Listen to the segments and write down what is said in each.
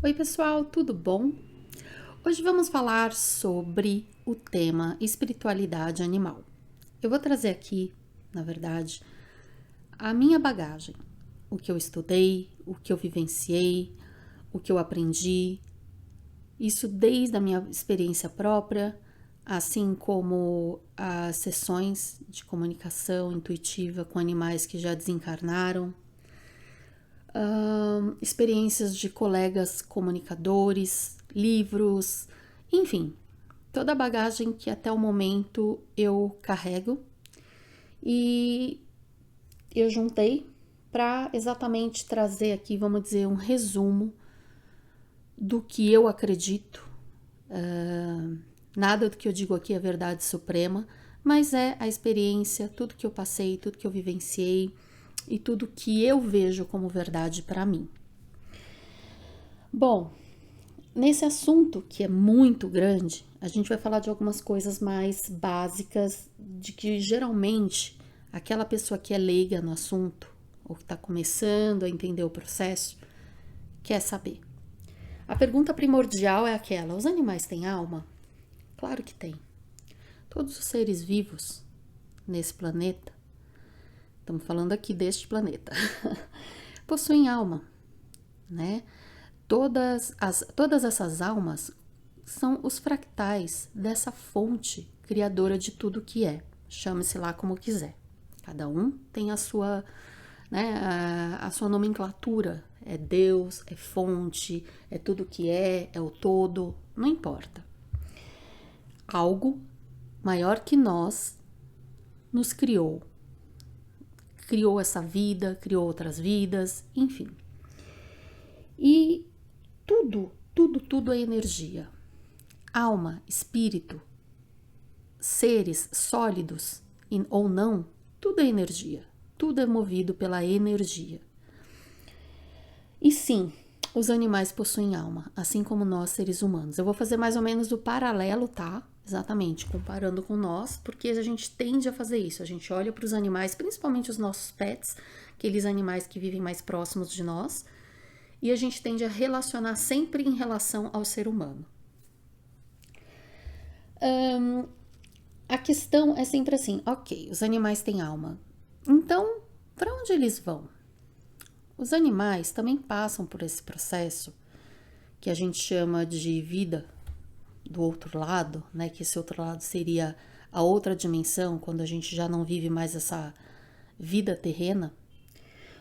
Oi, pessoal, tudo bom? Hoje vamos falar sobre o tema espiritualidade animal. Eu vou trazer aqui, na verdade, a minha bagagem, o que eu estudei, o que eu vivenciei, o que eu aprendi, isso desde a minha experiência própria, assim como as sessões de comunicação intuitiva com animais que já desencarnaram, experiências de colegas comunicadores, livros, enfim, toda a bagagem que até o momento eu carrego e eu juntei para exatamente trazer aqui, vamos dizer, um resumo do que eu acredito. Nada do que eu digo aqui é verdade suprema, mas é a experiência, tudo que eu passei, tudo que eu vivenciei e tudo que eu vejo como verdade para mim. Bom, nesse assunto que é muito grande, a gente vai falar de algumas coisas mais básicas de que geralmente aquela pessoa que é leiga no assunto ou que está começando a entender o processo quer saber. A pergunta primordial é aquela: os animais têm alma? Claro que tem. Todos os seres vivos nesse planeta, estamos falando aqui deste planeta, possuem alma, né? Todas essas almas são os fractais dessa fonte criadora de tudo que é. Chame-se lá como quiser. Cada um tem a sua, né, a sua nomenclatura. É Deus, é fonte, é tudo que é o todo, não importa. Algo maior que nós nos criou. Criou essa vida, criou outras vidas, enfim. E tudo é energia. Alma, espírito, seres sólidos ou não, tudo é energia. Tudo é movido pela energia. E sim, os animais possuem alma, assim como nós, seres humanos. Eu vou fazer mais ou menos o paralelo, tá? Exatamente, comparando com nós, porque a gente tende a fazer isso. A gente olha para os animais, principalmente os nossos pets, aqueles animais que vivem mais próximos de nós, e a gente tende a relacionar sempre em relação ao ser humano. A questão é sempre assim: ok, os animais têm alma, então para onde eles vão? Os animais também passam por esse processo que a gente chama de vida do outro lado, né? Que esse outro lado seria a outra dimensão, quando a gente já não vive mais essa vida terrena.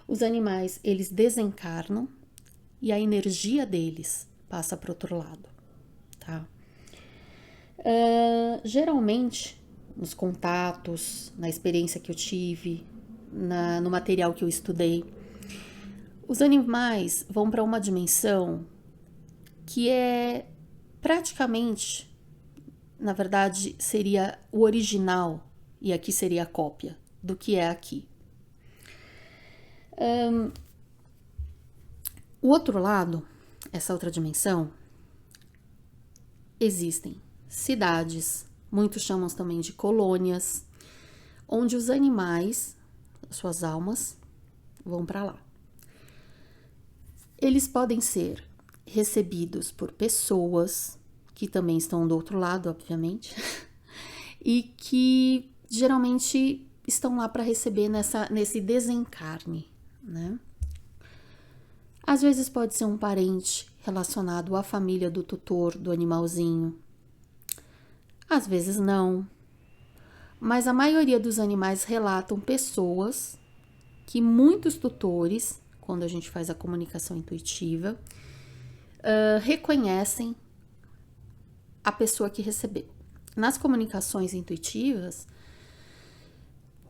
Os animais, eles desencarnam e a energia deles passa para o outro lado, tá? Geralmente, nos contatos, na experiência que eu tive, no material que eu estudei, os animais vão para uma dimensão que é praticamente, na verdade, seria o original e aqui seria a cópia do que é aqui. O outro lado, essa outra dimensão, existem cidades, muitos chamam também de colônias, onde os animais, suas almas, vão para lá. Eles podem ser recebidos por pessoas que também estão do outro lado, obviamente, e que geralmente estão lá para receber nesse desencarne, né? Às vezes pode ser um parente relacionado à família do tutor do animalzinho. Às vezes não. Mas a maioria dos animais relatam pessoas que muitos tutores, quando a gente faz a comunicação intuitiva, reconhecem a pessoa que recebeu. Nas comunicações intuitivas,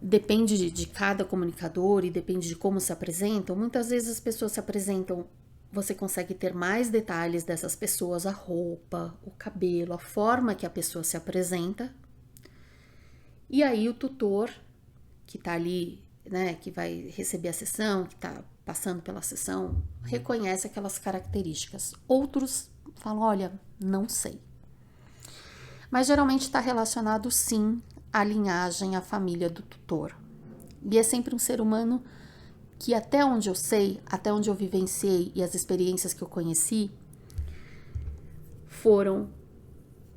depende de cada comunicador e depende de como se apresentam. Muitas vezes as pessoas se apresentam, você consegue ter mais detalhes dessas pessoas, a roupa, o cabelo, a forma que a pessoa se apresenta. E aí o tutor que tá ali, né, que vai receber a sessão, que tá passando pela sessão, reconhece aquelas características. Outros falam, olha, não sei. Mas geralmente está relacionado sim à linhagem, à família do tutor. E é sempre um ser humano que até onde eu sei, até onde eu vivenciei e as experiências que eu conheci, foram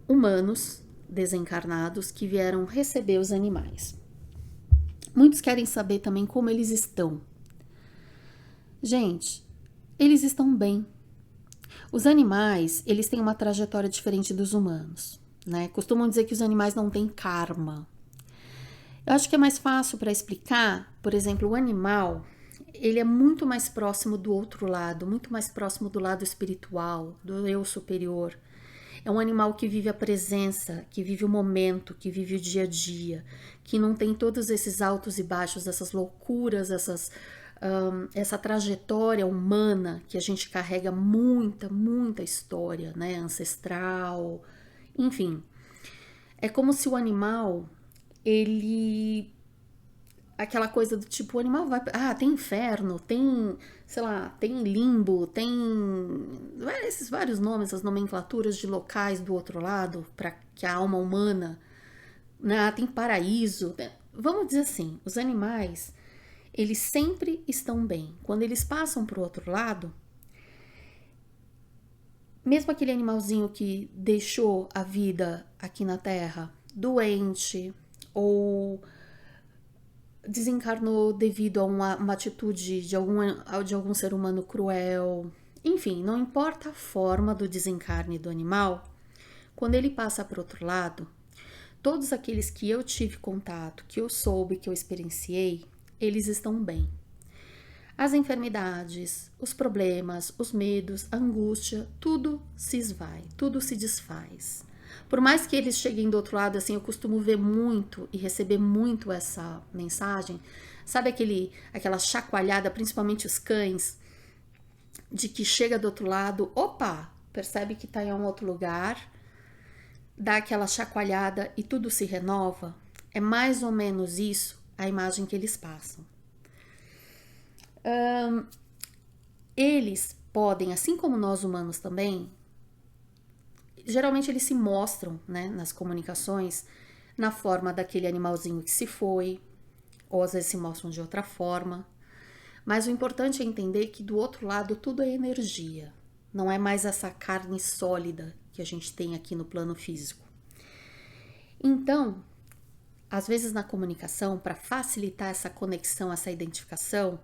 humanos desencarnados que vieram receber os animais. Muitos querem saber também como eles estão. Gente, eles estão bem. Os animais, eles têm uma trajetória diferente dos humanos, né? Costumam dizer que os animais não têm karma. Eu acho que é mais fácil para explicar, por exemplo, o animal, ele é muito mais próximo do outro lado, muito mais próximo do lado espiritual, do eu superior. É um animal que vive a presença, que vive o momento, que vive o dia a dia, que não tem todos esses altos e baixos, essas loucuras, essa trajetória humana que a gente carrega muita história, né, ancestral, enfim. É como se o animal, ele... aquela coisa do tipo, o animal vai... tem inferno, tem, sei lá, tem limbo, tem esses vários nomes, as nomenclaturas de locais do outro lado, para que a alma humana, né, tem paraíso. Vamos dizer assim, os animais, eles sempre estão bem. Quando eles passam para o outro lado, mesmo aquele animalzinho que deixou a vida aqui na Terra doente ou desencarnou devido a uma atitude de algum ser humano cruel, enfim, não importa a forma do desencarne do animal, quando ele passa para o outro lado, todos aqueles que eu tive contato, que eu soube, que eu experienciei, eles estão bem. As enfermidades, os problemas, os medos, a angústia, tudo se esvai, tudo se desfaz. Por mais que eles cheguem do outro lado, assim, eu costumo ver muito e receber muito essa mensagem. Sabe aquela chacoalhada, principalmente os cães, de que chega do outro lado, opa, percebe que está em um outro lugar, dá aquela chacoalhada e tudo se renova? É mais ou menos isso a imagem que eles passam. Eles podem, assim como nós humanos também, geralmente eles se mostram, né, nas comunicações na forma daquele animalzinho que se foi, ou às vezes se mostram de outra forma. Mas o importante é entender que do outro lado tudo é energia, não é mais essa carne sólida que a gente tem aqui no plano físico. Então, às vezes na comunicação, para facilitar essa conexão, essa identificação,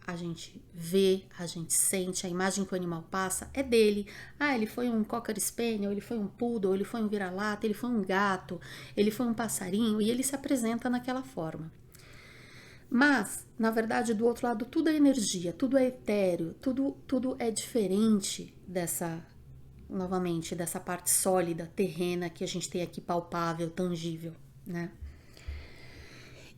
a gente vê, a gente sente, a imagem que o animal passa é dele. Ele foi um Cocker Spaniel, ele foi um Poodle, ele foi um vira-lata, ele foi um gato, ele foi um passarinho, e ele se apresenta naquela forma. Mas, na verdade, do outro lado, tudo é energia, tudo é etéreo, tudo é diferente novamente, dessa parte sólida, terrena, que a gente tem aqui palpável, tangível, né?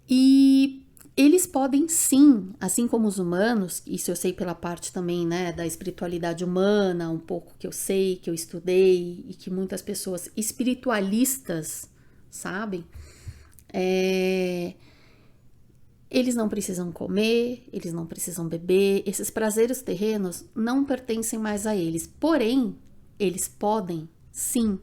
E eles podem sim, assim como os humanos, isso eu sei pela parte também, né, da espiritualidade humana, um pouco que eu sei, que eu estudei e que muitas pessoas espiritualistas sabem, eles não precisam comer, eles não precisam beber, esses prazeres terrenos não pertencem mais a eles, porém, eles podem sim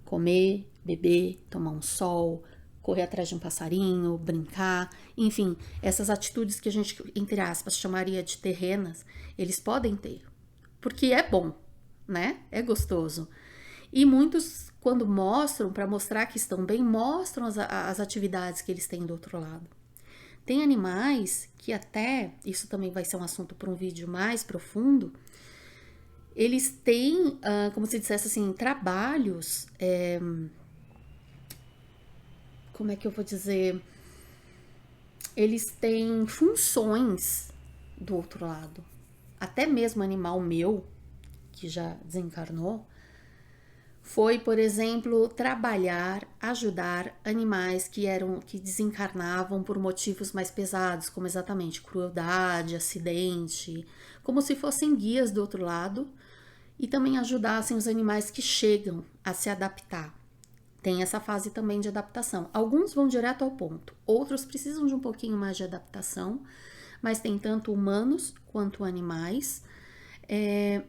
comer, beber, tomar um sol, correr atrás de um passarinho, brincar, enfim, essas atitudes que a gente, entre aspas, chamaria de terrenas, eles podem ter, porque é bom, né? É gostoso. E muitos, quando mostram, para mostrar que estão bem, mostram as atividades que eles têm do outro lado. Tem animais que até, isso também vai ser um assunto para um vídeo mais profundo, eles têm, como se dissesse assim, trabalhos... como é que eu vou dizer, eles têm funções do outro lado. Até mesmo animal meu, que já desencarnou, foi, por exemplo, trabalhar, ajudar animais que desencarnavam por motivos mais pesados, como exatamente crueldade, acidente, como se fossem guias do outro lado, e também ajudassem os animais que chegam a se adaptar. Tem essa fase também de adaptação. Alguns vão direto ao ponto, outros precisam de um pouquinho mais de adaptação, mas tem tanto humanos quanto animais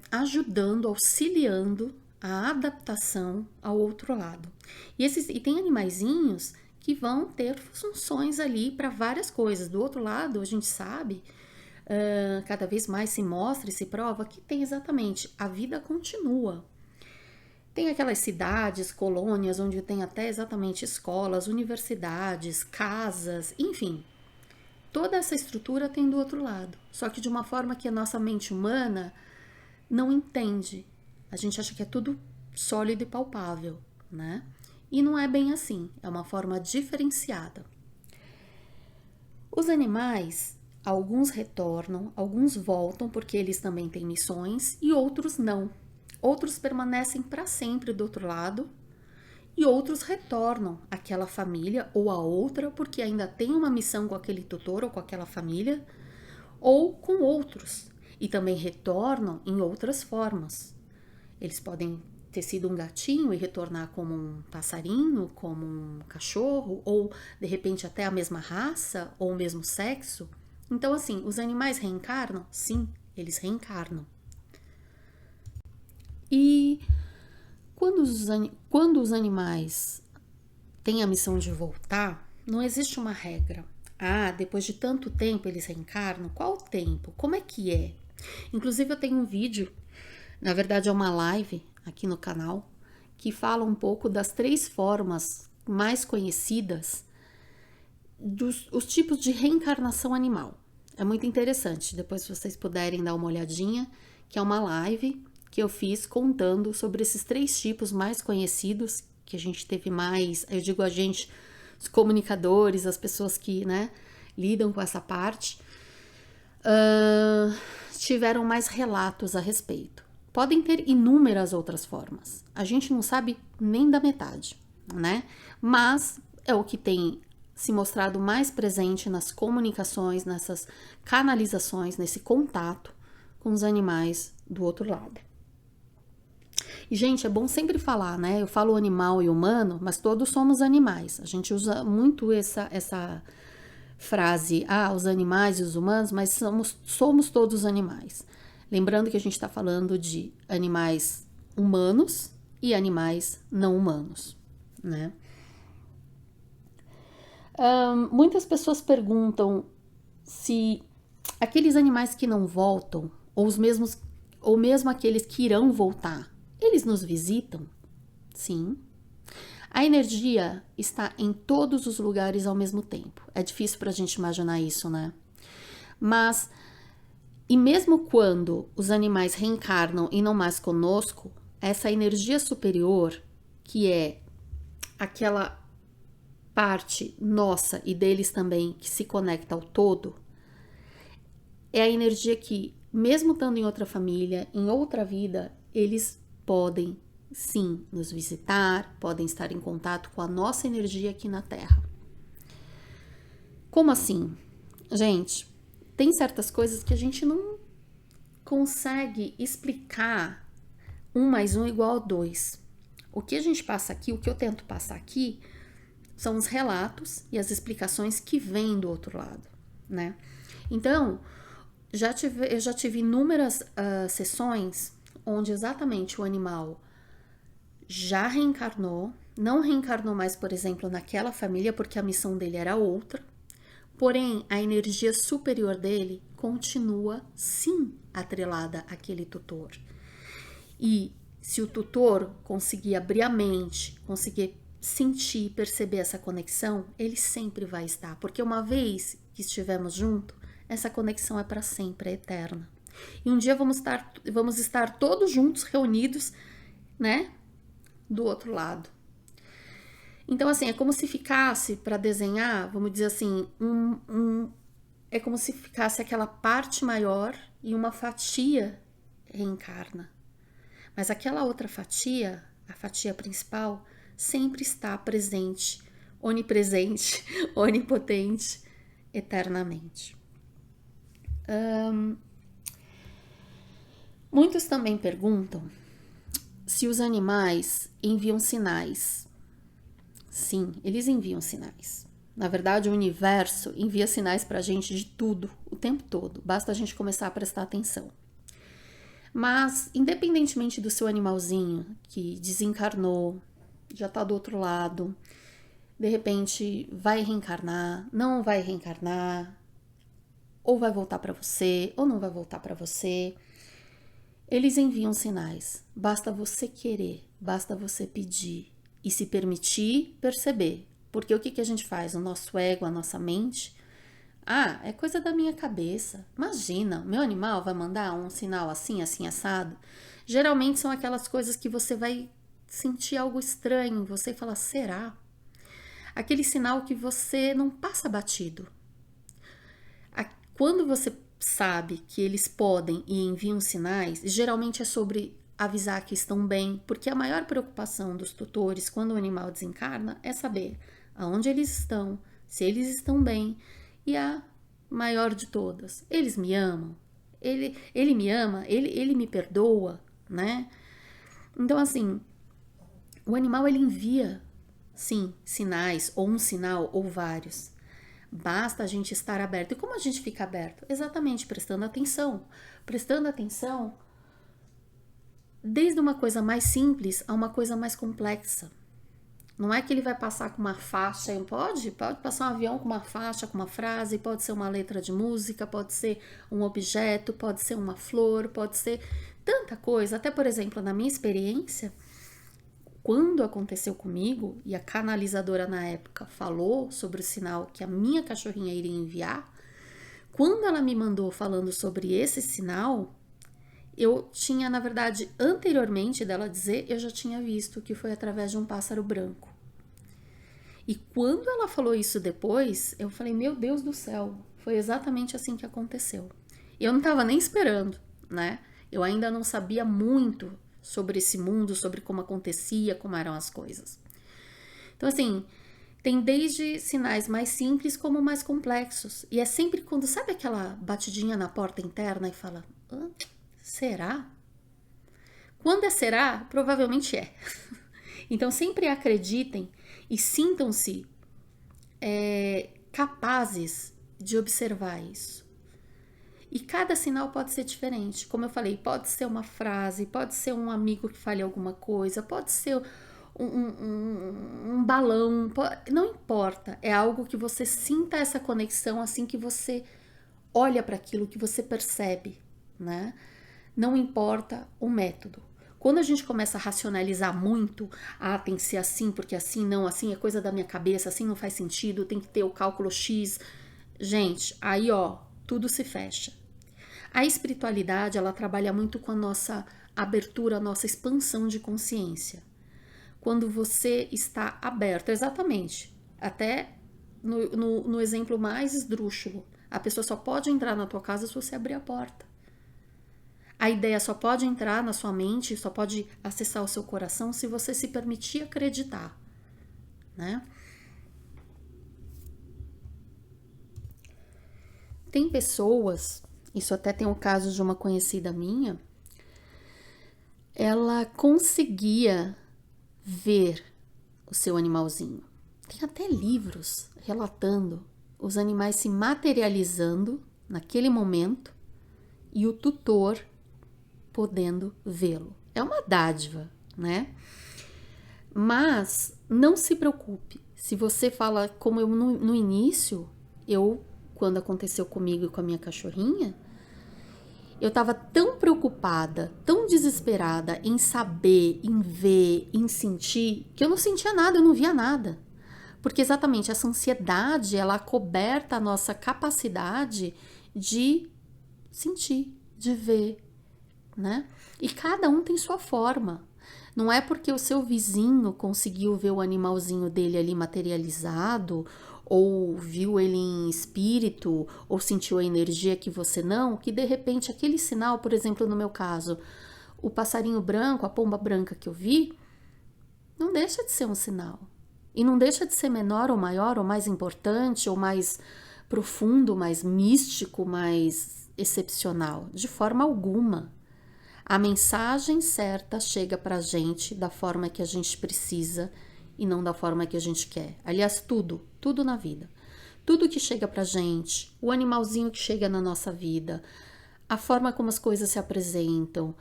ajudando, auxiliando a adaptação ao outro lado. E tem animaizinhos que vão ter funções ali para várias coisas. Do outro lado, a gente sabe, cada vez mais se mostra e se prova que tem exatamente, a vida continua. Tem aquelas cidades, colônias, onde tem até exatamente escolas, universidades, casas, enfim. Toda essa estrutura tem do outro lado. Só que de uma forma que a nossa mente humana não entende. A gente acha que é tudo sólido e palpável, né? E não é bem assim. É uma forma diferenciada. Os animais, alguns retornam, alguns voltam porque eles também têm missões e outros não. Outros permanecem para sempre do outro lado e outros retornam àquela família ou a outra porque ainda tem uma missão com aquele tutor ou com aquela família ou com outros e também retornam em outras formas. Eles podem ter sido um gatinho e retornar como um passarinho, como um cachorro ou de repente até a mesma raça ou o mesmo sexo. Então assim, os animais reencarnam? Sim, eles reencarnam. E quando os animais têm a missão de voltar, não existe uma regra. Ah, depois de tanto tempo eles reencarnam? Qual o tempo? Como é que é? Inclusive eu tenho um vídeo, na verdade é uma live aqui no canal, que fala um pouco das 3 formas mais conhecidas dos os tipos de reencarnação animal. É muito interessante, depois se vocês puderem dar uma olhadinha, que é uma live que eu fiz contando sobre esses 3 tipos mais conhecidos, que a gente teve mais, eu digo a gente, os comunicadores, as pessoas que, né, lidam com essa parte, tiveram mais relatos a respeito. Podem ter inúmeras outras formas. A gente não sabe nem da metade, né? Mas é o que tem se mostrado mais presente nas comunicações, nessas canalizações, nesse contato com os animais do outro lado. E, gente, é bom sempre falar, né? Eu falo animal e humano, mas todos somos animais. A gente usa muito essa frase, os animais e os humanos, mas somos todos animais. Lembrando que a gente está falando de animais humanos e animais não humanos, né? Muitas pessoas perguntam se aqueles animais que não voltam, ou mesmo aqueles que irão voltar, eles nos visitam? Sim. A energia está em todos os lugares ao mesmo tempo. É difícil para a gente imaginar isso, né? Mas, e mesmo quando os animais reencarnam e não mais conosco, essa energia superior, que é aquela parte nossa e deles também que se conecta ao todo, é a energia que, mesmo estando em outra família, em outra vida, eles podem sim nos visitar, podem estar em contato com a nossa energia aqui na Terra. Como assim? Gente, tem certas coisas que a gente não consegue explicar 1 mais 1 igual a 2. O que a gente passa aqui, o que eu tento passar aqui, são os relatos e as explicações que vêm do outro lado, né? Então, eu já tive inúmeras sessões onde exatamente o animal já reencarnou, não reencarnou mais, por exemplo, naquela família, porque a missão dele era outra, porém a energia superior dele continua sim atrelada àquele tutor. E se o tutor conseguir abrir a mente, conseguir sentir, perceber essa conexão, ele sempre vai estar, porque uma vez que estivemos juntos, essa conexão é para sempre, é eterna. E um dia vamos estar todos juntos, reunidos, né, do outro lado. Então, assim, é como se ficasse, para desenhar, vamos dizer assim, é como se ficasse aquela parte maior e uma fatia reencarna. Mas aquela outra fatia, a fatia principal, sempre está presente, onipresente, onipotente, eternamente. Muitos também perguntam se os animais enviam sinais. Sim, eles enviam sinais. Na verdade, o universo envia sinais para a gente de tudo, o tempo todo. Basta a gente começar a prestar atenção. Mas, independentemente do seu animalzinho que desencarnou, já está do outro lado, de repente vai reencarnar, não vai reencarnar, ou vai voltar para você, ou não vai voltar para você, eles enviam sinais. Basta você querer, basta você pedir e se permitir perceber. Porque o que a gente faz? O nosso ego, a nossa mente... Ah, é coisa da minha cabeça. Imagina, meu animal vai mandar um sinal assim, assim, assado. Geralmente são aquelas coisas que você vai sentir algo estranho em você e falar, será? Aquele sinal que você não passa batido. Quando você sabe que eles podem e enviam sinais, geralmente é sobre avisar que estão bem, porque a maior preocupação dos tutores quando o animal desencarna é saber aonde eles estão, se eles estão bem. E a maior de todas, eles me amam, ele me ama, ele me perdoa, né? Então, assim, o animal ele envia, sim, sinais, ou um sinal, ou vários. Basta a gente estar aberto. E como a gente fica aberto? Exatamente, prestando atenção. Prestando atenção desde uma coisa mais simples a uma coisa mais complexa. Não é que ele vai passar com uma faixa, pode passar um avião com uma faixa, com uma frase, pode ser uma letra de música, pode ser um objeto, pode ser uma flor, pode ser tanta coisa. Até, por exemplo, na minha experiência, quando aconteceu comigo, e a canalizadora na época falou sobre o sinal que a minha cachorrinha iria enviar, quando ela me mandou falando sobre esse sinal, eu tinha, na verdade, anteriormente dela dizer, eu já tinha visto que foi através de um pássaro branco. E quando ela falou isso depois, eu falei, meu Deus do céu, foi exatamente assim que aconteceu. Eu não estava nem esperando, né? Eu ainda não sabia muito sobre esse mundo, sobre como acontecia, como eram as coisas. Então, assim, tem desde sinais mais simples como mais complexos. E é sempre quando, sabe aquela batidinha na porta interna e fala, será? Quando é será, provavelmente é. Então sempre acreditem e sintam-se capazes de observar isso. E cada sinal pode ser diferente. Como eu falei, pode ser uma frase, pode ser um amigo que fale alguma coisa, pode ser um balão, não importa. É algo que você sinta essa conexão assim que você olha para aquilo, que você percebe, né? Não importa o método. Quando a gente começa a racionalizar muito, tem que ser assim, porque assim não, assim é coisa da minha cabeça, assim não faz sentido, tem que ter o cálculo X. Gente, aí tudo se fecha. A espiritualidade, ela trabalha muito com a nossa abertura, a nossa expansão de consciência. Quando você está aberto, exatamente, até no exemplo mais esdrúxulo, a pessoa só pode entrar na tua casa se você abrir a porta. A ideia só pode entrar na sua mente, só pode acessar o seu coração se você se permitir acreditar, né? Tem pessoas, isso até tem o caso de uma conhecida minha, ela conseguia ver o seu animalzinho. Tem até livros relatando os animais se materializando naquele momento e o tutor podendo vê-lo. É uma dádiva, né? Mas não se preocupe. Se você fala, como eu no início, quando aconteceu comigo e com a minha cachorrinha, eu estava tão preocupada, tão desesperada em saber, em ver, em sentir, que eu não sentia nada, eu não via nada. Porque exatamente essa ansiedade, ela acoberta a nossa capacidade de sentir, de ver, né? E cada um tem sua forma. Não é porque o seu vizinho conseguiu ver o animalzinho dele ali materializado, ou viu ele em espírito, ou sentiu a energia que você não, que de repente aquele sinal, por exemplo, no meu caso, o passarinho branco, a pomba branca que eu vi, não deixa de ser um sinal. E não deixa de ser menor ou maior, ou mais importante, ou mais profundo, mais místico, mais excepcional. De forma alguma. A mensagem certa chega pra gente da forma que a gente precisa e não da forma que a gente quer. Aliás, tudo na vida. Tudo que chega pra gente, o animalzinho que chega na nossa vida, a forma como as coisas se apresentam,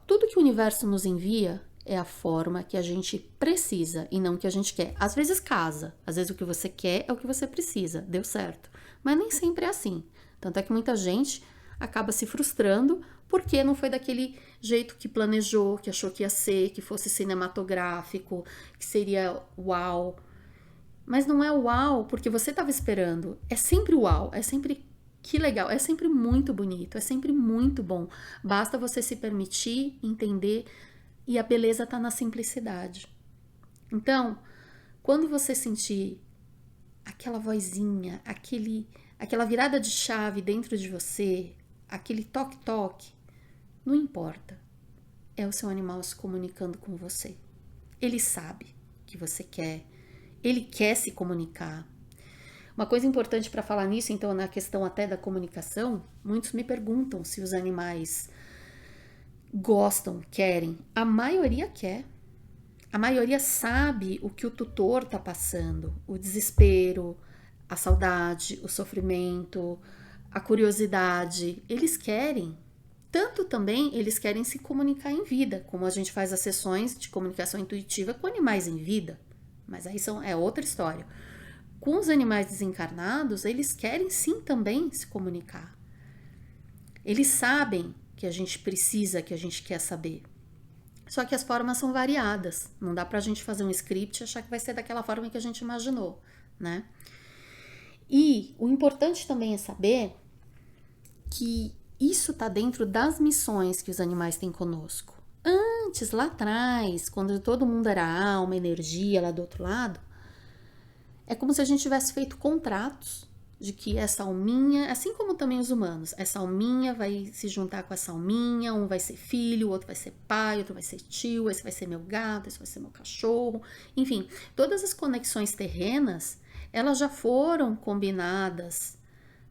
tudo que o universo nos envia é a forma que a gente precisa e não que a gente quer. Às vezes casa, às vezes o que você quer é o que você precisa, deu certo. Mas nem sempre é assim. Tanto é que muita gente acaba se frustrando porque não foi daquele jeito que planejou, que achou que ia ser, que fosse cinematográfico, que seria uau. Mas não é uau porque você estava esperando. É sempre uau, é sempre que legal, é sempre muito bonito, é sempre muito bom. Basta você se permitir entender e a beleza está na simplicidade. Então, quando você sentir aquela vozinha, aquela virada de chave dentro de você, aquele toque-toque, não importa. É o seu animal se comunicando com você. Ele sabe que você quer, ele quer se comunicar. Uma coisa importante para falar nisso, então, na questão até da comunicação, muitos me perguntam se os animais gostam, querem. A maioria quer. A maioria sabe o que o tutor está passando, o desespero, a saudade, o sofrimento, a curiosidade. Eles querem. Tanto também eles querem se comunicar em vida, como a gente faz as sessões de comunicação intuitiva com animais em vida. Mas aí é outra história. Com os animais desencarnados, eles querem sim também se comunicar. Eles sabem que a gente precisa, que a gente quer saber. Só que as formas são variadas. Não dá pra gente fazer um script e achar que vai ser daquela forma que a gente imaginou, né? E o importante também é saber que isso tá dentro das missões que os animais têm conosco. Antes, lá atrás, quando todo mundo era alma, energia lá do outro lado, é como se a gente tivesse feito contratos de que essa alminha, assim como também os humanos, essa alminha vai se juntar com essa alminha, um vai ser filho, o outro vai ser pai, outro vai ser tio, esse vai ser meu gato, esse vai ser meu cachorro. Enfim, todas as conexões terrenas, elas já foram combinadas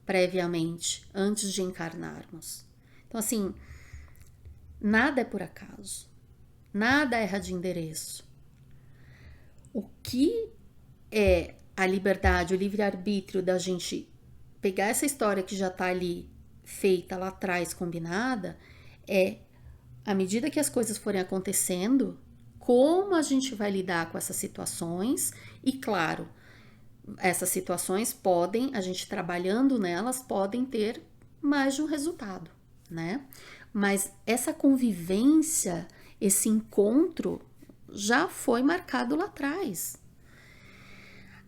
previamente, antes de encarnarmos. Então, assim, nada é por acaso, nada erra de endereço. O que é a liberdade, o livre-arbítrio da gente pegar essa história que já está ali feita lá atrás, combinada, é, à medida que as coisas forem acontecendo, como a gente vai lidar com essas situações e, claro, essas situações podem, a gente trabalhando nelas, podem ter mais de um resultado, né? Mas essa convivência, esse encontro já foi marcado lá atrás.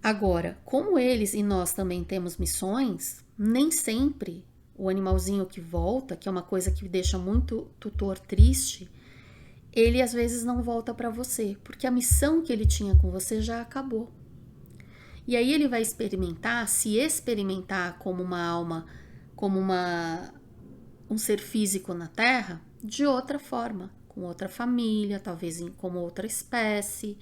Agora, como eles e nós também temos missões, nem sempre o animalzinho que volta, que é uma coisa que deixa muito tutor triste, ele às vezes não volta para você, porque a missão que ele tinha com você já acabou. E aí ele vai experimentar, se experimentar como uma alma, como um ser físico na Terra, de outra forma, com outra família, talvez como outra espécie,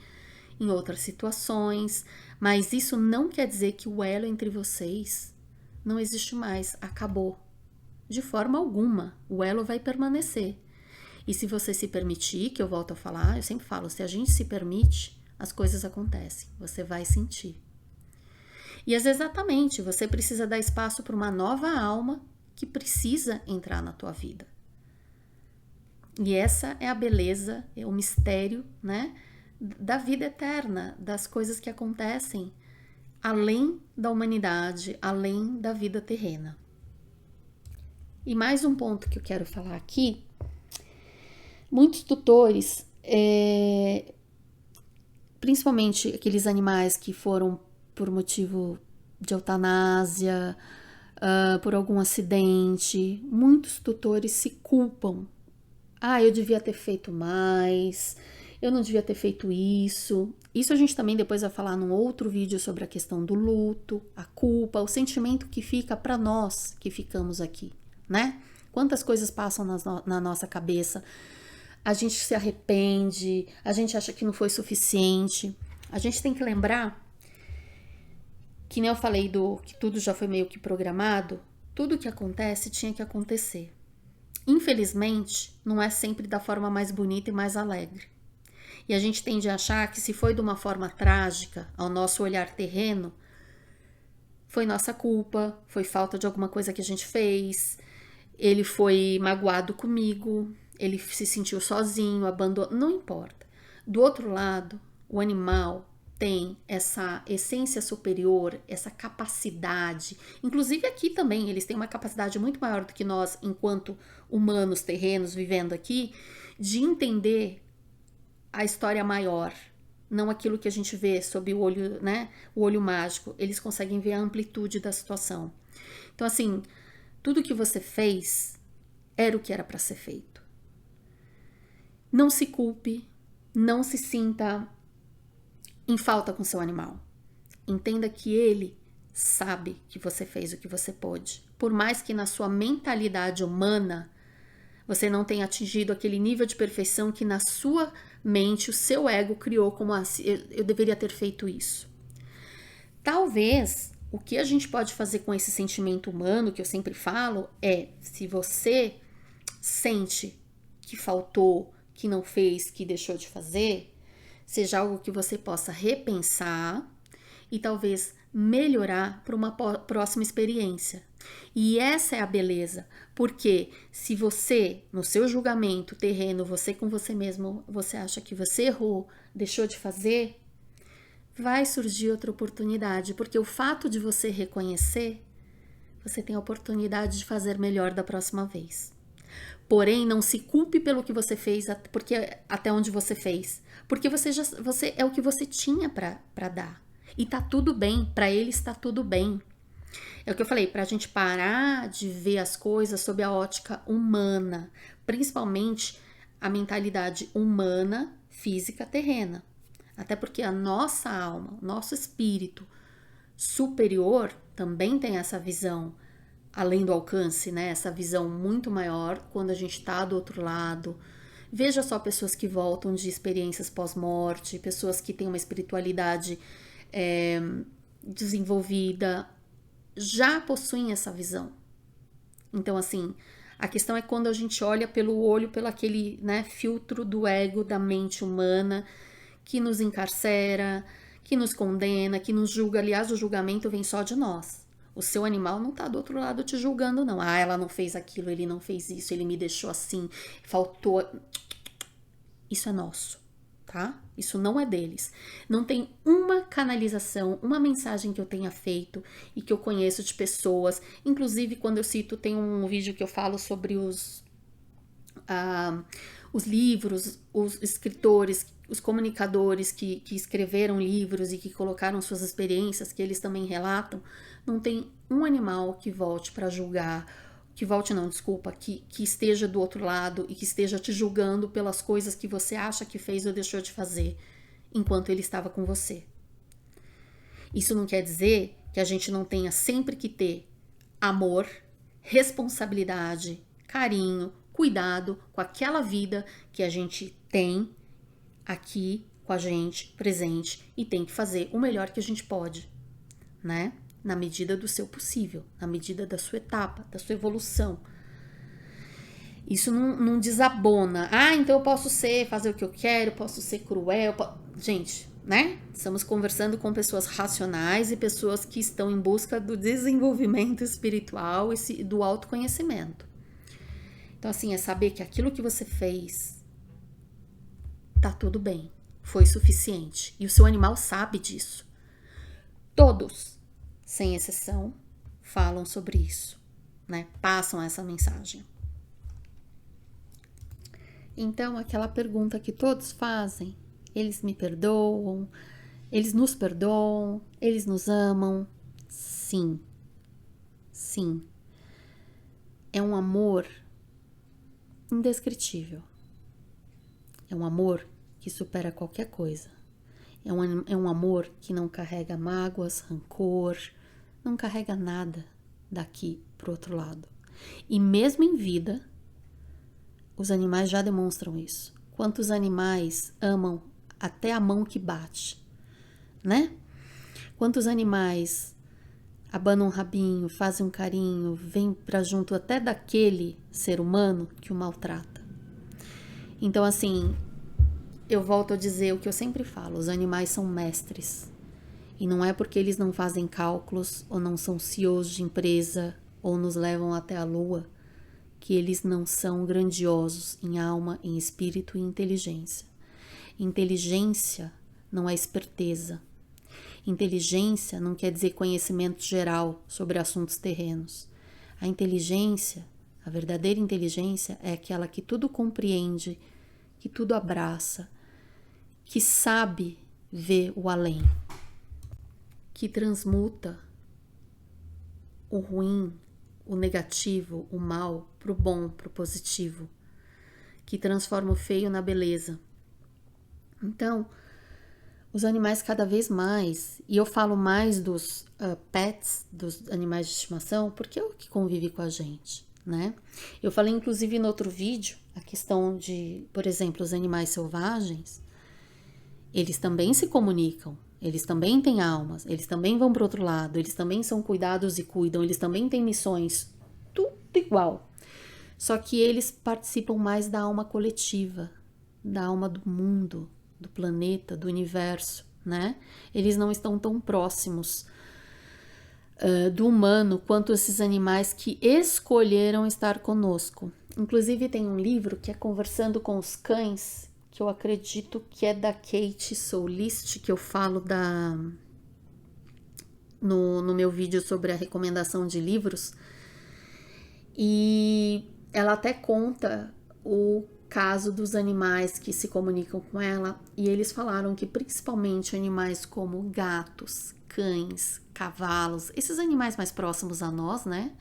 em outras situações, mas isso não quer dizer que o elo entre vocês não existe mais, acabou. De forma alguma, o elo vai permanecer. E se você se permitir, que eu volto a falar, eu sempre falo, se a gente se permite, as coisas acontecem, você vai sentir. E exatamente, você precisa dar espaço para uma nova alma que precisa entrar na tua vida. E essa é a beleza, é o mistério, né, da vida eterna, das coisas que acontecem além da humanidade, além da vida terrena. E mais um ponto que eu quero falar aqui, muitos tutores, principalmente aqueles animais que foram por motivo de eutanásia, por algum acidente, muitos tutores se culpam. Eu devia ter feito mais, eu não devia ter feito isso. Isso a gente também depois vai falar num outro vídeo sobre a questão do luto, a culpa, o sentimento que fica para nós que ficamos aqui, né? Quantas coisas passam na nossa cabeça, a gente se arrepende, a gente acha que não foi suficiente. A gente tem que lembrar que nem eu falei que tudo já foi meio que programado, tudo que acontece tinha que acontecer. Infelizmente, não é sempre da forma mais bonita e mais alegre. E a gente tende a achar que se foi de uma forma trágica, ao nosso olhar terreno, foi nossa culpa, foi falta de alguma coisa que a gente fez, ele foi magoado comigo, ele se sentiu sozinho, abandonou, não importa. Do outro lado, o animal, tem essa essência superior, essa capacidade, inclusive aqui também, eles têm uma capacidade muito maior do que nós, enquanto humanos terrenos vivendo aqui, de entender a história maior, não aquilo que a gente vê sob o olho, né, o olho mágico. Eles conseguem ver a amplitude da situação. Então, assim, tudo que você fez era o que era para ser feito. Não se culpe, não se sinta em falta com seu animal. Entenda que ele sabe que você fez o que você pôde. Por mais que na sua mentalidade humana você não tenha atingido aquele nível de perfeição que na sua mente o seu ego criou como assim, eu deveria ter feito isso. Talvez o que a gente pode fazer com esse sentimento humano, que eu sempre falo, é se você sente que faltou, que não fez, que deixou de fazer, seja algo que você possa repensar e talvez melhorar para uma próxima experiência. E essa é a beleza, porque se você, no seu julgamento terreno, você com você mesmo, você acha que você errou, deixou de fazer, vai surgir outra oportunidade, porque o fato de você reconhecer, você tem a oportunidade de fazer melhor da próxima vez. Porém, não se culpe pelo que você fez, porque até onde você fez, porque você é o que você tinha para dar. E tá tudo bem, para ele está tudo bem. É o que eu falei, pra gente parar de ver as coisas sob a ótica humana, principalmente a mentalidade humana, física, terrena. Até porque a nossa alma, nosso espírito superior também tem essa visão além do alcance, né? Essa visão muito maior quando a gente tá do outro lado. Veja só pessoas que voltam de experiências pós-morte, pessoas que têm uma espiritualidade desenvolvida, já possuem essa visão. Então, assim, a questão é quando a gente olha pelo olho, pelo aquele, né, filtro do ego, da mente humana, que nos encarcera, que nos condena, que nos julga. Aliás, o julgamento vem só de nós. O seu animal não tá do outro lado te julgando, não. Ah, ela não fez aquilo, ele não fez isso, ele me deixou assim, faltou. Isso é nosso, tá? Isso não é deles. Não tem uma canalização, uma mensagem que eu tenha feito e que eu conheço de pessoas. Inclusive, quando eu cito, tem um vídeo que eu falo sobre os livros, os escritores, os comunicadores que escreveram livros e que colocaram suas experiências, que eles também relatam. Não tem um animal que volte para julgar, que volte não, desculpa, que esteja do outro lado e que esteja te julgando pelas coisas que você acha que fez ou deixou de fazer, enquanto ele estava com você. Isso não quer dizer que a gente não tenha sempre que ter amor, responsabilidade, carinho, cuidado com aquela vida que a gente tem aqui com a gente, presente, e tem que fazer o melhor que a gente pode, né? Na medida do seu possível, na medida da sua etapa, da sua evolução. Isso não desabona. Ah, então eu posso fazer o que eu quero, posso ser cruel. Gente, né? Estamos conversando com pessoas racionais e pessoas que estão em busca do desenvolvimento espiritual e do autoconhecimento. Então, assim, é saber que aquilo que você fez tá tudo bem, foi suficiente. E o seu animal sabe disso. Todos, sem exceção, falam sobre isso, né? Passam essa mensagem. Então, aquela pergunta que todos fazem, eles me perdoam, eles nos perdoam, eles nos amam? Sim, sim. É um amor indescritível. É um amor que supera qualquer coisa. É um amor que não carrega mágoas, rancor, não carrega nada daqui pro outro lado. E mesmo em vida, os animais já demonstram isso. Quantos animais amam até a mão que bate, né? Quantos animais abanam um rabinho, fazem um carinho, vêm pra junto até daquele ser humano que o maltrata. Então, assim, eu volto a dizer o que eu sempre falo, os animais são mestres. E não é porque eles não fazem cálculos, ou não são CEOs de empresa, ou nos levam até a lua, que eles não são grandiosos em alma, em espírito e inteligência. Inteligência não é esperteza. Inteligência não quer dizer conhecimento geral sobre assuntos terrenos. A inteligência, a verdadeira inteligência, é aquela que tudo compreende, que tudo abraça, que sabe ver o além, que transmuta o ruim, o negativo, o mal, para o bom, para o positivo, que transforma o feio na beleza. Então, os animais cada vez mais, e eu falo mais dos pets, dos animais de estimação, porque é o que convive com a gente, né? Eu falei inclusive no outro vídeo, a questão de, por exemplo, os animais selvagens, eles também se comunicam, eles também têm almas, eles também vão para o outro lado, eles também são cuidados e cuidam, eles também têm missões, tudo igual. Só que eles participam mais da alma coletiva, da alma do mundo, do planeta, do universo, né? Eles não estão tão próximos do humano quanto esses animais que escolheram estar conosco. Inclusive tem um livro que é Conversando com os Cães, que eu acredito que é da Kate Soulist, que eu falo no meu vídeo sobre a recomendação de livros. E ela até conta o caso dos animais que se comunicam com ela, e eles falaram que principalmente animais como gatos, cães, cavalos, esses animais mais próximos a nós, né?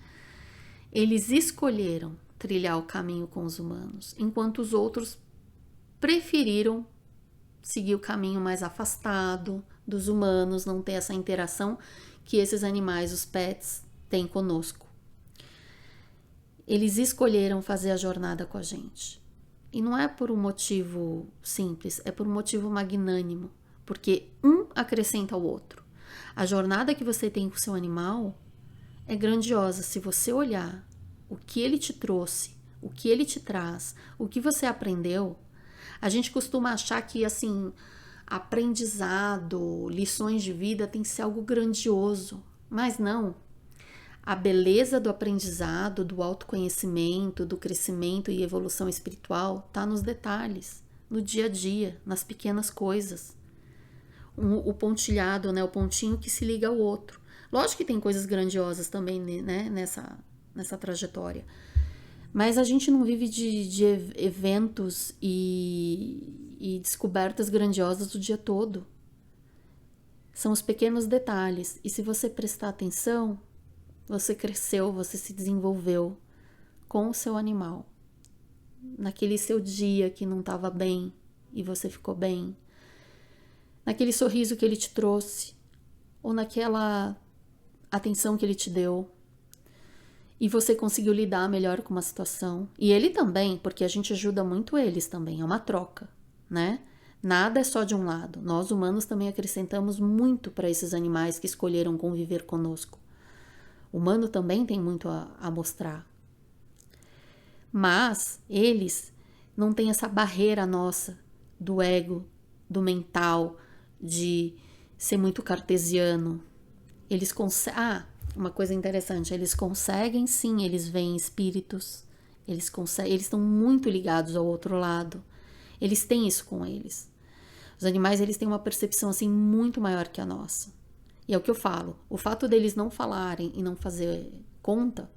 Eles escolheram trilhar o caminho com os humanos, enquanto os outros preferiram seguir o caminho mais afastado dos humanos, não ter essa interação que esses animais, os pets, têm conosco. Eles escolheram fazer a jornada com a gente. E não é por um motivo simples, é por um motivo magnânimo, porque um acrescenta ao outro. A jornada que você tem com o seu animal é grandiosa se você olhar o que ele te trouxe, o que ele te traz, o que você aprendeu. A gente costuma achar que, assim, aprendizado, lições de vida tem que ser algo grandioso, mas não. A beleza do aprendizado, do autoconhecimento, do crescimento e evolução espiritual está nos detalhes, no dia a dia, nas pequenas coisas. O pontilhado, né, o pontinho que se liga ao outro. Lógico que tem coisas grandiosas também, né, nessa trajetória. Mas a gente não vive de eventos e descobertas grandiosas o dia todo. São os pequenos detalhes. E se você prestar atenção, você cresceu, você se desenvolveu com o seu animal. Naquele seu dia que não estava bem e você ficou bem. Naquele sorriso que ele te trouxe. Ou naquela atenção que ele te deu. E você conseguiu lidar melhor com uma situação. E ele também, porque a gente ajuda muito eles também. É uma troca, né? Nada é só de um lado. Nós humanos também acrescentamos muito para esses animais que escolheram conviver conosco. O humano também tem muito a mostrar. Mas eles não têm essa barreira nossa do ego, do mental, de ser muito cartesiano. Eles conseguem... uma coisa interessante, eles conseguem sim, eles veem espíritos, eles estão muito ligados ao outro lado. Eles têm isso com eles. Os animais, eles têm uma percepção assim muito maior que a nossa. E é o que eu falo, o fato deles não falarem e não fazer conta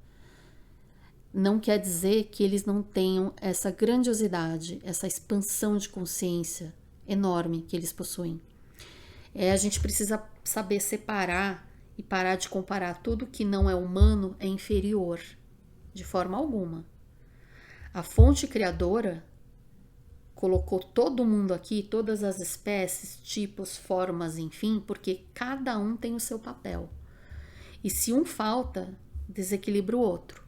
não quer dizer que eles não tenham essa grandiosidade, essa expansão de consciência enorme que eles possuem. A gente precisa saber separar e parar de comparar tudo que não é humano é inferior, de forma alguma. A fonte criadora colocou todo mundo aqui, todas as espécies, tipos, formas, enfim, porque cada um tem o seu papel. E se um falta, desequilibra o outro.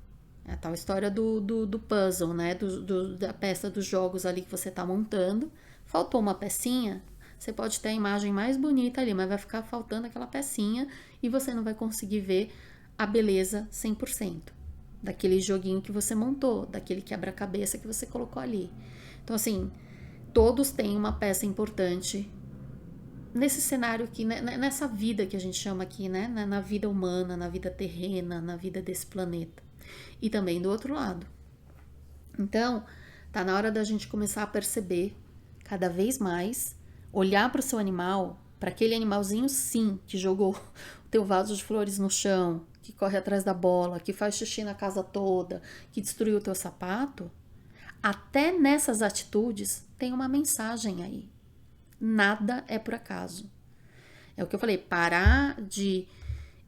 É a tal história do puzzle, né? Da peça dos jogos ali que você está montando. Faltou uma pecinha, você pode ter a imagem mais bonita ali, mas vai ficar faltando aquela pecinha e você não vai conseguir ver a beleza 100% daquele joguinho que você montou, daquele quebra-cabeça que você colocou ali. Então, assim, todos têm uma peça importante nesse cenário aqui, né, nessa vida que a gente chama aqui, né, na vida humana, na vida terrena, na vida desse planeta. E também do outro lado. Então, tá na hora da gente começar a perceber cada vez mais, olhar para o seu animal, para aquele animalzinho, sim, que jogou o teu vaso de flores no chão, que corre atrás da bola, que faz xixi na casa toda, que destruiu o teu sapato, até nessas atitudes tem uma mensagem aí. Nada é por acaso. É o que eu falei, parar de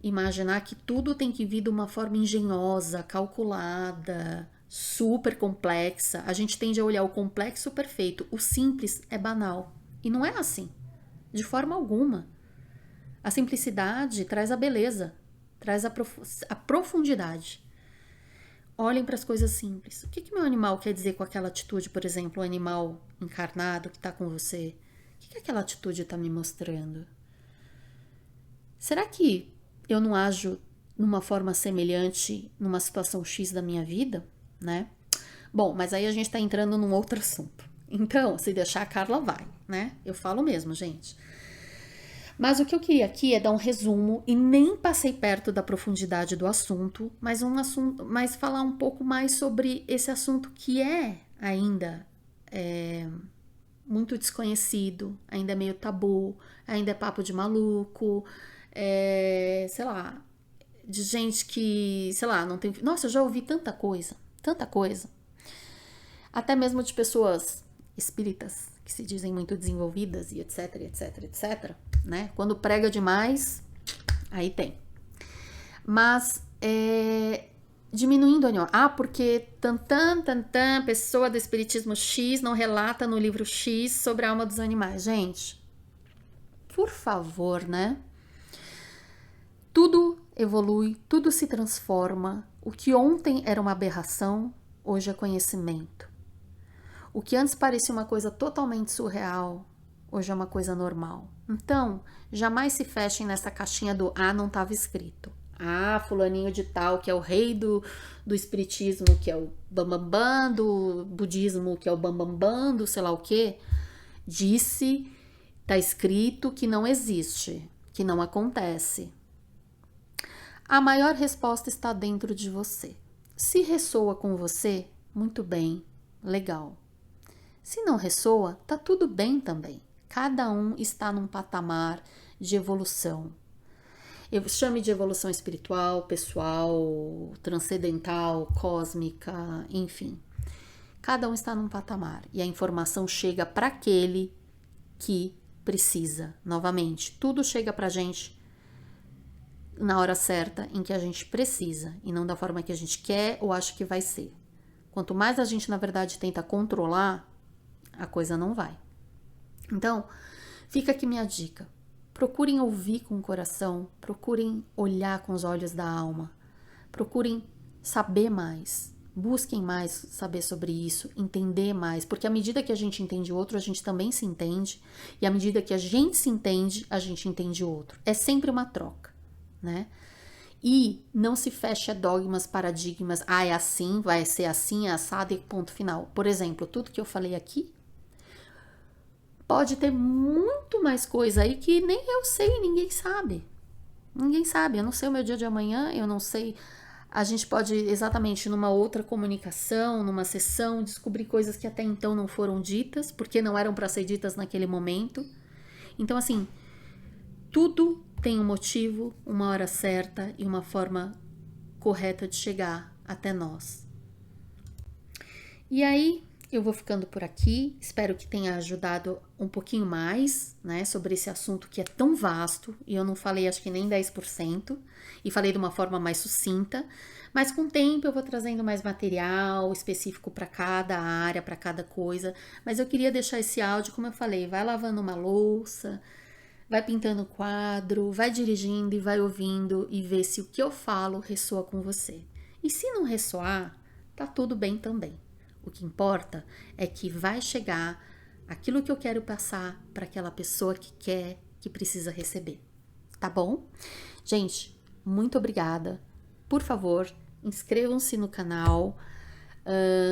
imaginar que tudo tem que vir de uma forma engenhosa, calculada, super complexa. A gente tende a olhar o complexo perfeito, o simples é banal. E não é assim, de forma alguma. A simplicidade traz a beleza, traz a profundidade. Olhem para as coisas simples. O que meu animal quer dizer com aquela atitude, por exemplo, o animal encarnado que está com você? O que aquela atitude está me mostrando? Será que eu não ajo numa forma semelhante numa situação X da minha vida, né? Bom, mas aí a gente tá entrando num outro assunto. Então, se deixar a Carla vai, né? Eu falo mesmo, gente. Mas o que eu queria aqui é dar um resumo e nem passei perto da profundidade do assunto, mas falar um pouco mais sobre esse assunto que é ainda muito desconhecido, ainda é meio tabu, ainda é papo de maluco, sei lá, de gente que, sei lá, não tem... Nossa, eu já ouvi tanta coisa, até mesmo de pessoas espíritas que se dizem muito desenvolvidas e etc, etc, etc, né? Quando prega demais, aí tem. Mas, diminuindo a nível. Porque pessoa do espiritismo X não relata no livro X sobre a alma dos animais. Gente, por favor, né? Tudo evolui, tudo se transforma. O que ontem era uma aberração, hoje é conhecimento. O que antes parecia uma coisa totalmente surreal, hoje é uma coisa normal. Então, jamais se fechem nessa caixinha do não estava escrito. Fulaninho de tal, que é o rei do espiritismo, que é o bambambam, do budismo, que é o bambambam, do sei lá o quê, disse, tá escrito que não existe, que não acontece. A maior resposta está dentro de você. Se ressoa com você, muito bem, legal. Se não ressoa, tá tudo bem também. Cada um está num patamar de evolução. Eu chame de evolução espiritual, pessoal, transcendental, cósmica, enfim. Cada um está num patamar e a informação chega para aquele que precisa. Novamente, tudo chega pra gente na hora certa em que a gente precisa e não da forma que a gente quer ou acha que vai ser. Quanto mais a gente, na verdade, tenta controlar, a coisa não vai. Então, fica aqui minha dica. Procurem ouvir com o coração, procurem olhar com os olhos da alma, procurem saber mais, busquem mais saber sobre isso, entender mais, porque à medida que a gente entende o outro, a gente também se entende, e à medida que a gente se entende, a gente entende o outro. É sempre uma troca, né? E não se feche a dogmas, paradigmas, é assim, vai ser assim, é assado e ponto final. Por exemplo, tudo que eu falei aqui, pode ter muito mais coisa aí que nem eu sei, ninguém sabe. Ninguém sabe, eu não sei o meu dia de amanhã, eu não sei. A gente pode exatamente numa outra comunicação, numa sessão, descobrir coisas que até então não foram ditas, porque não eram para ser ditas naquele momento. Então, assim, tudo tem um motivo, uma hora certa e uma forma correta de chegar até nós. E aí, eu vou ficando por aqui, espero que tenha ajudado um pouquinho mais, né, sobre esse assunto que é tão vasto, e eu não falei acho que nem 10%, e falei de uma forma mais sucinta, mas com o tempo eu vou trazendo mais material específico para cada área, para cada coisa, mas eu queria deixar esse áudio, como eu falei, vai lavando uma louça, vai pintando quadro, vai dirigindo e vai ouvindo e vê se o que eu falo ressoa com você. E se não ressoar, tá tudo bem também. O que importa é que vai chegar aquilo que eu quero passar para aquela pessoa que quer, que precisa receber. Tá bom? Gente, muito obrigada. Por favor, inscrevam-se no canal,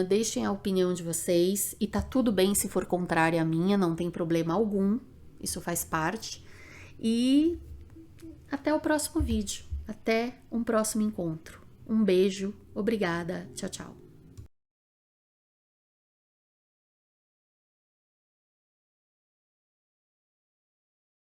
deixem a opinião de vocês. E tá tudo bem se for contrária à minha, não tem problema algum. Isso faz parte. E até o próximo vídeo. Até um próximo encontro. Um beijo. Obrigada. Tchau, tchau.